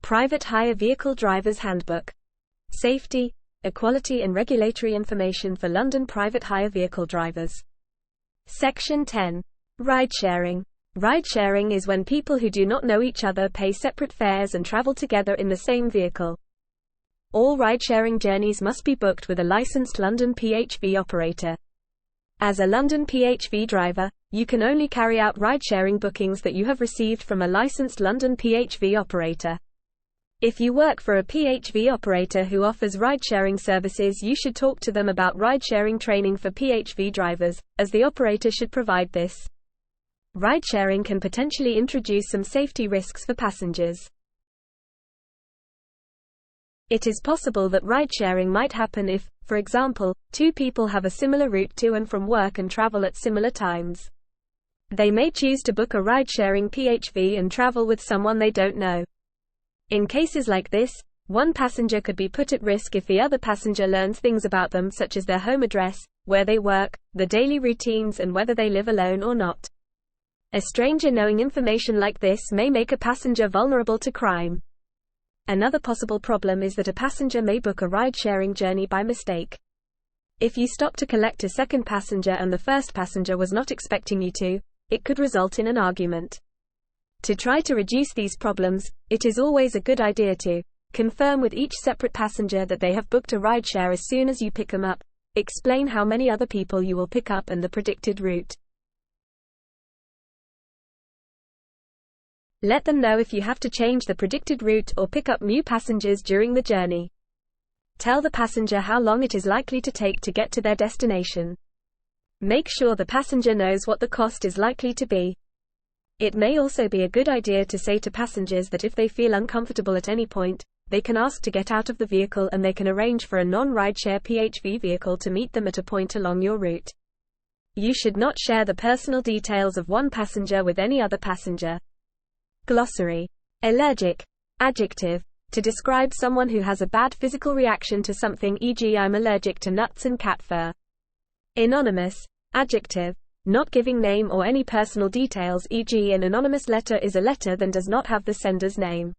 Private Hire Vehicle Driver's Handbook. Safety, equality and regulatory information for London private hire vehicle drivers. Section 10. Ridesharing. Ridesharing is when people who do not know each other pay separate fares and travel together in the same vehicle. All ridesharing journeys must be booked with a licensed London PHV operator. As a London PHV driver, you can only carry out ridesharing bookings that you have received from a licensed London PHV operator. If you work for a PHV operator who offers ridesharing services, you should talk to them about ridesharing training for PHV drivers, as the operator should provide this. Ridesharing can potentially introduce some safety risks for passengers. It is possible that ridesharing might happen if, for example, two people have a similar route to and from work and travel at similar times. They may choose to book a ridesharing PHV and travel with someone they don't know. In cases like this, one passenger could be put at risk if the other passenger learns things about them, such as their home address, where they work, the daily routines, and whether they live alone or not. A stranger knowing information like this may make a passenger vulnerable to crime. Another possible problem is that a passenger may book a ride-sharing journey by mistake. If you stop to collect a second passenger and the first passenger was not expecting you to, it could result in an argument. To try to reduce these problems, it is always a good idea to confirm with each separate passenger that they have booked a rideshare as soon as you pick them up. Explain how many other people you will pick up and the predicted route. Let them know if you have to change the predicted route or pick up new passengers during the journey. Tell the passenger how long it is likely to take to get to their destination. Make sure the passenger knows what the cost is likely to be. It may also be a good idea to say to passengers that if they feel uncomfortable at any point, they can ask to get out of the vehicle and they can arrange for a non-rideshare PHV vehicle to meet them at a point along your route. You should not share the personal details of one passenger with any other passenger. Glossary. Allergic. Adjective. To describe someone who has a bad physical reaction to something, e.g. I'm allergic to nuts and cat fur. Anonymous. Adjective. Not giving name or any personal details, e.g. an anonymous letter is a letter that does not have the sender's name.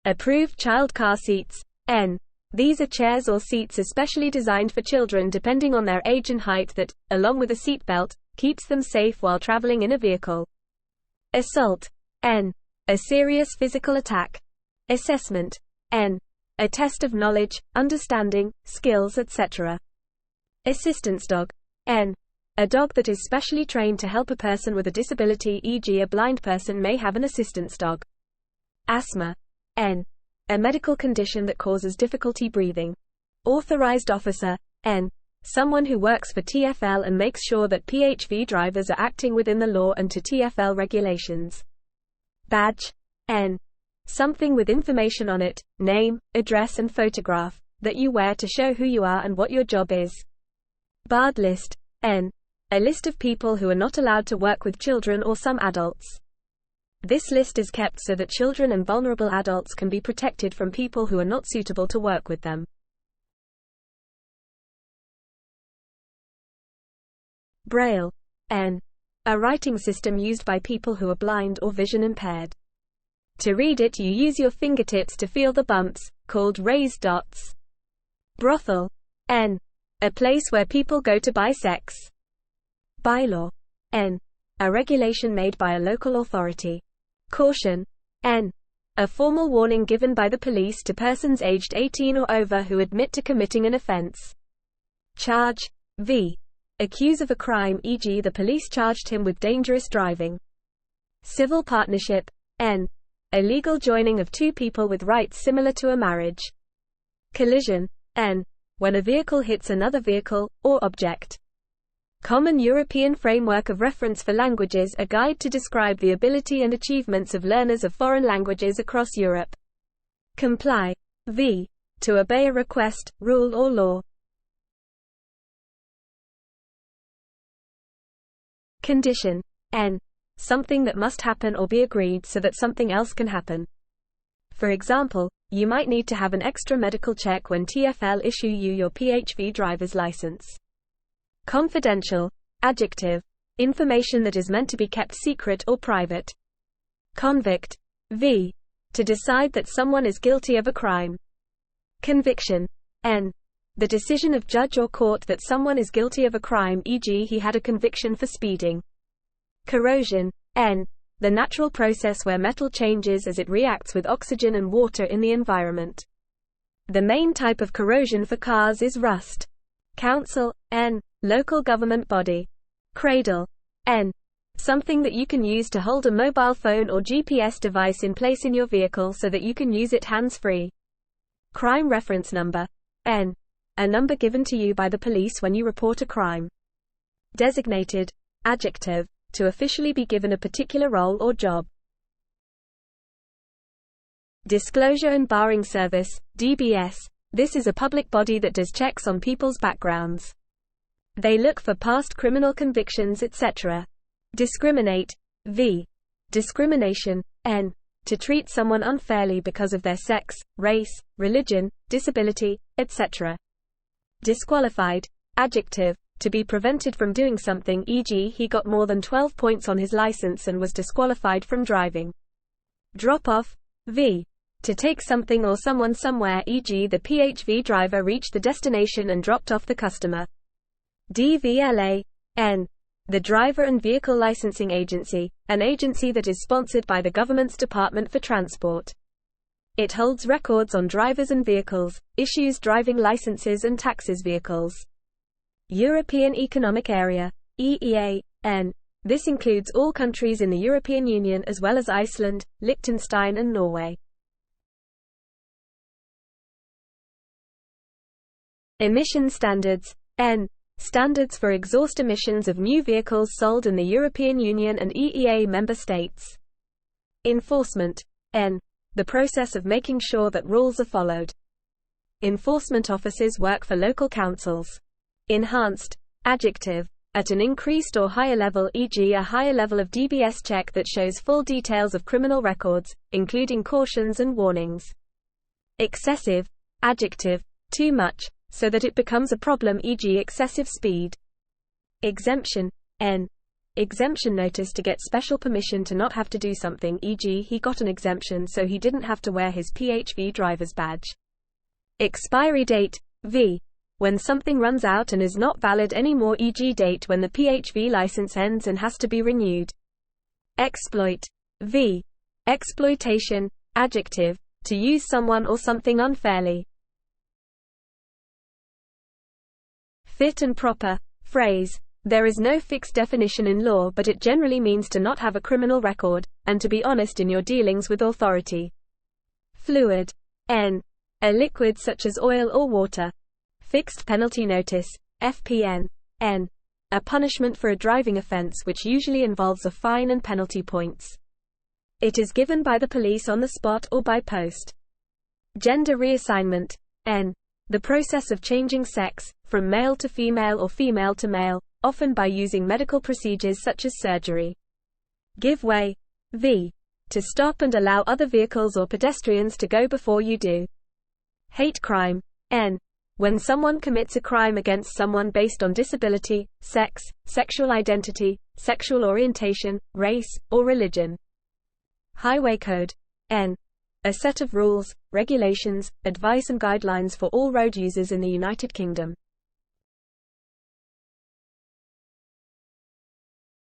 Approved child car seats. N. These are chairs or seats especially designed for children depending on their age and height that, along with a seat belt, keeps them safe while traveling in a vehicle. Assault. N. A serious physical attack. Assessment. N. A test of knowledge, understanding, skills, etc. Assistance dog. N. A dog that is specially trained to help a person with a disability, e.g. a blind person may have an assistance dog. Asthma. N. A medical condition that causes difficulty breathing. Authorized officer. N. Someone who works for TfL and makes sure that PHV drivers are acting within the law and to TfL regulations. Badge. N. Something with information on it, name, address and photograph, that you wear to show who you are and what your job is. Barred list. N. A list of people who are not allowed to work with children or some adults. This list is kept so that children and vulnerable adults can be protected from people who are not suitable to work with them. Braille. N. A writing system used by people who are blind or vision impaired. To read it, you use your fingertips to feel the bumps, called raised dots. Brothel. N. A place where people go to buy sex. Bylaw. N. A regulation made by a local authority. Caution. N. A formal warning given by the police to persons aged 18 or over who admit to committing an offense. Charge. V. Accuse of a crime, e.g. the police charged him with dangerous driving. Civil partnership. N. A legal joining of two people with rights similar to a marriage. Collision. N. When a vehicle hits another vehicle, or object. Common European Framework of Reference for Languages, a guide to describe the ability and achievements of learners of foreign languages across Europe. Comply. V. To obey a request, rule or law. Condition. N. Something that must happen or be agreed so that something else can happen. For example, you might need to have an extra medical check when TfL issue you your PHV driver's license. Confidential. Adjective. Information that is meant to be kept secret or private. Convict. V. To decide that someone is guilty of a crime. Conviction. N. The decision of judge or court that someone is guilty of a crime, e.g., he had a conviction for speeding. Corrosion. N. The natural process where metal changes as it reacts with oxygen and water in the environment. The main type of corrosion for cars is rust. Council. N. Local government body. Cradle. N. Something that you can use to hold a mobile phone or GPS device in place in your vehicle so that you can use it hands-free. Crime reference number. N. A number given to you by the police when you report a crime. Designated. Adjective. To officially be given a particular role or job. Disclosure and Barring Service, DBS. This is a public body that does checks on people's backgrounds. They look for past criminal convictions, etc. Discriminate. V. Discrimination. N. To treat someone unfairly because of their sex, race, religion, disability, etc. Disqualified. Adjective. To be prevented from doing something, e.g., he got more than 12 points on his license and was disqualified from driving. Drop off. V. To take something or someone somewhere, e.g., the PHV driver reached the destination and dropped off the customer. DVLA. N. The Driver and Vehicle Licensing Agency, an agency that is sponsored by the government's Department for Transport. It holds records on drivers and vehicles, issues driving licenses and taxes vehicles. European Economic Area, EEA, N. This includes all countries in the European Union as well as Iceland, Liechtenstein and Norway. Emission standards, N. Standards for exhaust emissions of new vehicles sold in the European Union and EEA member states. Enforcement, N. The process of making sure that rules are followed. Enforcement officers work for local councils. Enhanced. Adjective. At an increased or higher level, e.g., a higher level of DBS check that shows full details of criminal records, including cautions and warnings. Excessive. Adjective. Too much, so that it becomes a problem, e.g., excessive speed. Exemption. N. Exemption notice to get special permission to not have to do something, e.g., he got an exemption so he didn't have to wear his PHV driver's badge. Expiry date. V. When something runs out and is not valid anymore, e.g., date when the PHV license ends and has to be renewed. Exploit. V. Exploitation. Adjective. To use someone or something unfairly. Fit and proper. Phrase. There is no fixed definition in law, but it generally means to not have a criminal record, and to be honest in your dealings with authority. Fluid. N. A liquid such as oil or water. Fixed penalty notice, FPN. N. A punishment for a driving offense which usually involves a fine and penalty points. It is given by the police on the spot or by post. Gender reassignment. N. The process of changing sex, from male to female or female to male, often by using medical procedures such as surgery. Give way. V. To stop and allow other vehicles or pedestrians to go before you do. Hate crime. N. When someone commits a crime against someone based on disability, sex, sexual identity, sexual orientation, race, or religion. Highway Code. N. A set of rules, regulations, advice and guidelines for all road users in the United Kingdom.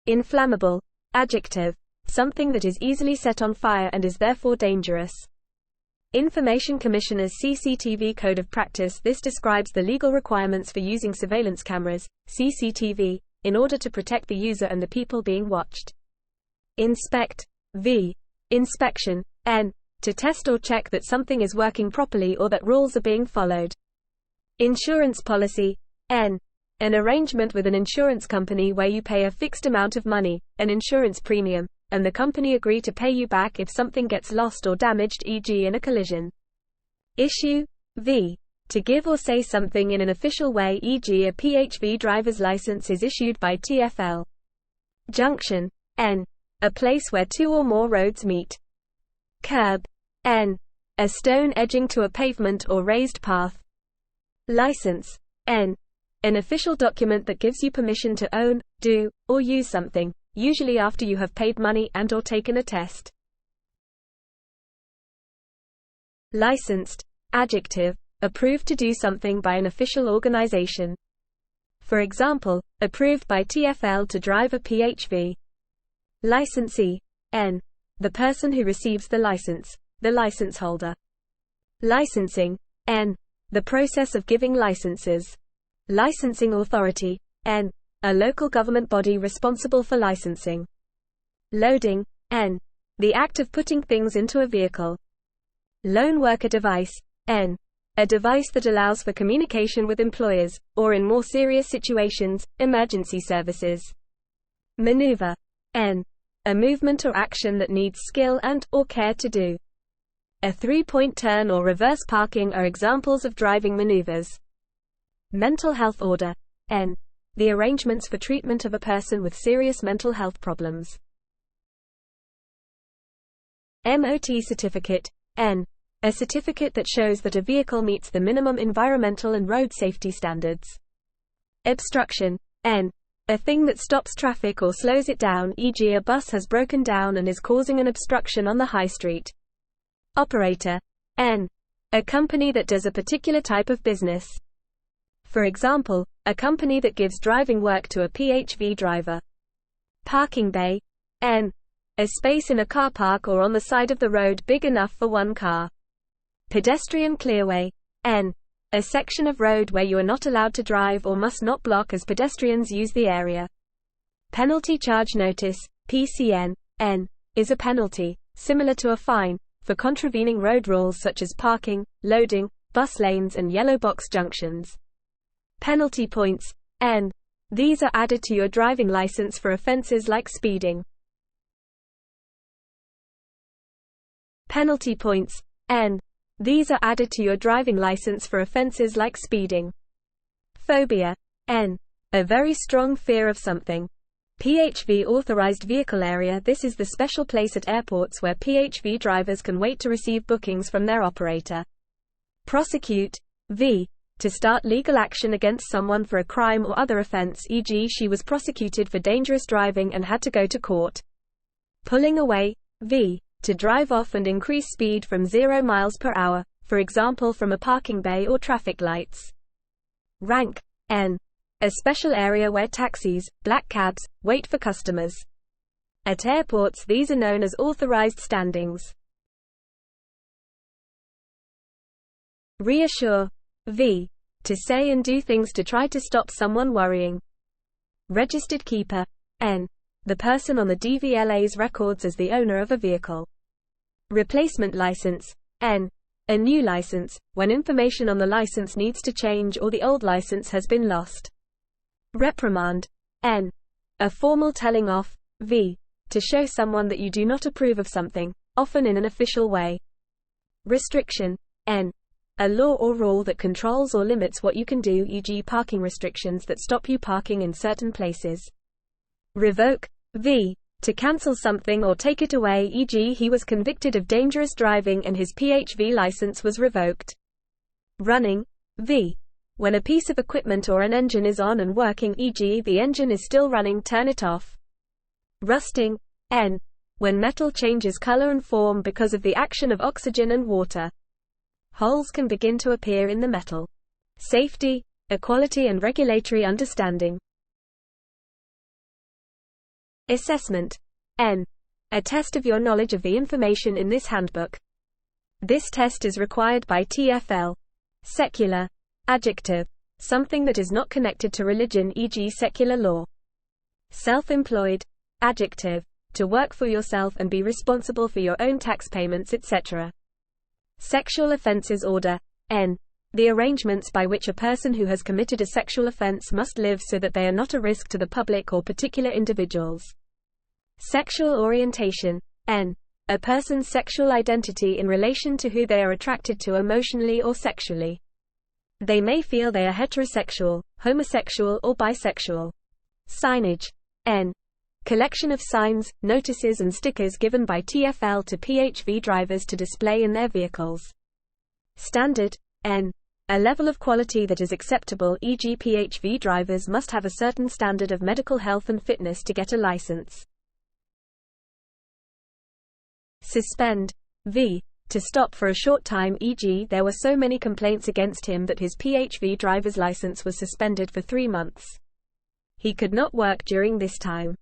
Inflammable. Adjective. Something that is easily set on fire and is therefore dangerous. Information Commissioner's CCTV Code of Practice. This describes the legal requirements for using surveillance cameras, CCTV, in order to protect the user and the people being watched. Inspect. V. Inspection. N. To test or check that something is working properly or that rules are being followed. Insurance policy. N. An arrangement with an insurance company where you pay a fixed amount of money, an insurance premium, and the company agree to pay you back if something gets lost or damaged, e.g. in a collision. Issue. V. To give or say something in an official way, e.g. a PHV driver's license is issued by TfL. Junction. N. A place where two or more roads meet. Curb. N. A stone edging to a pavement or raised path. License. N. An official document that gives you permission to own, do, or use something, usually after you have paid money and or taken a test. Licensed. Adjective. Approved to do something by an official organization. For example, approved by TfL to drive a PHV. Licensee. N. The person who receives the license, the license holder. Licensing. N. The process of giving licenses. Licensing authority. N. A local government body responsible for licensing. Loading. N. The act of putting things into a vehicle. Lone worker device. N. A device that allows for communication with employers, or in more serious situations, emergency services. Maneuver. N. A movement or action that needs skill and/or care to do. A three-point turn or reverse parking are examples of driving maneuvers. Mental health order. N. The arrangements for treatment of a person with serious mental health problems. MOT certificate. N. A certificate that shows that a vehicle meets the minimum environmental and road safety standards. Obstruction. N. A thing that stops traffic or slows it down, e.g. a bus has broken down and is causing an obstruction on the high street. Operator. N. A company that does a particular type of business. For example, a company that gives driving work to a PHV driver. Parking bay. N. A space in a car park or on the side of the road big enough for one car. Pedestrian clearway. N. A section of road where you are not allowed to drive or must not block as pedestrians use the area. Penalty charge notice, PCN. N. Is a penalty, similar to a fine, for contravening road rules such as parking, loading, bus lanes and yellow box junctions. Penalty points. N. These are added to your driving license for offenses like speeding. Penalty points. N. These are added to your driving license for offenses like speeding. Phobia. N. A very strong fear of something. PHV authorized vehicle area. This is the special place at airports where PHV drivers can wait to receive bookings from their operator. Prosecute. V. To start legal action against someone for a crime or other offense, e.g. she was prosecuted for dangerous driving and had to go to court. Pulling away. V. To drive off and increase speed from 0 miles per hour, for example from a parking bay or traffic lights. Rank. N. A special area where taxis, black cabs, wait for customers. At airports these are known as authorized standings. Reassure. V. To say and do things to try to stop someone worrying. Registered keeper. N. The person on the DVLA's records as the owner of a vehicle. Replacement license. N. A new license, when information on the license needs to change or the old license has been lost. Reprimand. N. A formal telling off. V. To show someone that you do not approve of something, often in an official way. Restriction. N. A law or rule that controls or limits what you can do, e.g. parking restrictions that stop you parking in certain places. Revoke. V. To cancel something or take it away, e.g. he was convicted of dangerous driving and his PHV license was revoked. Running. V. When a piece of equipment or an engine is on and working, e.g. the engine is still running, turn it off. Rusting. N. When metal changes color and form because of the action of oxygen and water. Holes can begin to appear in the metal. Safety, equality and regulatory understanding. Assessment. N. A test of your knowledge of the information in this handbook. This test is required by TfL. Secular. Adjective. Something that is not connected to religion, e.g. secular law. Self-employed. Adjective. To work for yourself and be responsible for your own tax payments, etc. Sexual offences order. N. The arrangements by which a person who has committed a sexual offence must live so that they are not a risk to the public or particular individuals. Sexual orientation. N. A person's sexual identity in relation to who they are attracted to emotionally or sexually. They may feel they are heterosexual, homosexual or bisexual. Signage. N. Collection of signs, notices and stickers given by TfL to PHV drivers to display in their vehicles. Standard. N. A level of quality that is acceptable, e.g. PHV drivers must have a certain standard of medical health and fitness to get a license. Suspend. V. to stop for a short time, e.g., there were so many complaints against him that his PHV driver's license was suspended for 3 months. He could not work during this time.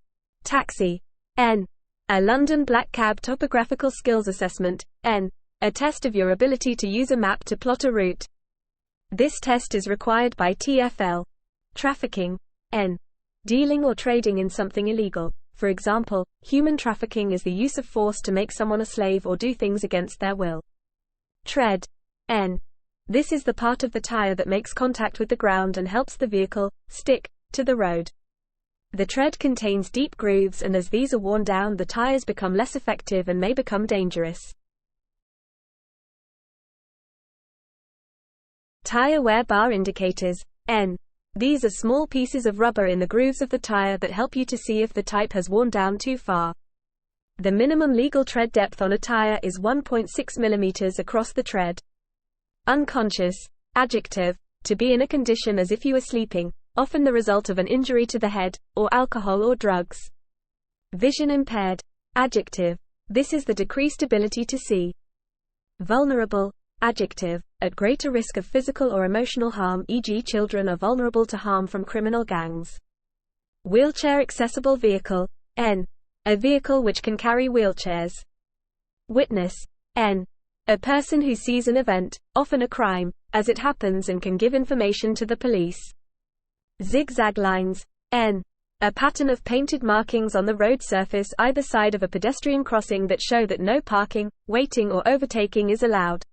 Taxi. N. A London black cab topographical skills assessment. N. A test of your ability to use a map to plot a route. This test is required by TfL. Trafficking. N. Dealing or trading in something illegal. For example, human trafficking is the use of force to make someone a slave or do things against their will. Tread. N. This is the part of the tire that makes contact with the ground and helps the vehicle stick to the road. The tread contains deep grooves, and as these are worn down, the tires become less effective and may become dangerous. Tire wear bar indicators. N. These are small pieces of rubber in the grooves of the tire that help you to see if the type has worn down too far. The minimum legal tread depth on a tire is 1.6 mm across the tread. Unconscious. Adjective. To be in a condition as if you were sleeping, often the result of an injury to the head, or alcohol or drugs. Vision impaired. Adjective. This is the decreased ability to see. Vulnerable. Adjective. At greater risk of physical or emotional harm, e.g., children are vulnerable to harm from criminal gangs. Wheelchair accessible vehicle. N. A vehicle which can carry wheelchairs. Witness. N. A person who sees an event, often a crime, as it happens and can give information to the police. Zigzag lines. N. A pattern of painted markings on the road surface either side of a pedestrian crossing that show that no parking, waiting or overtaking is allowed.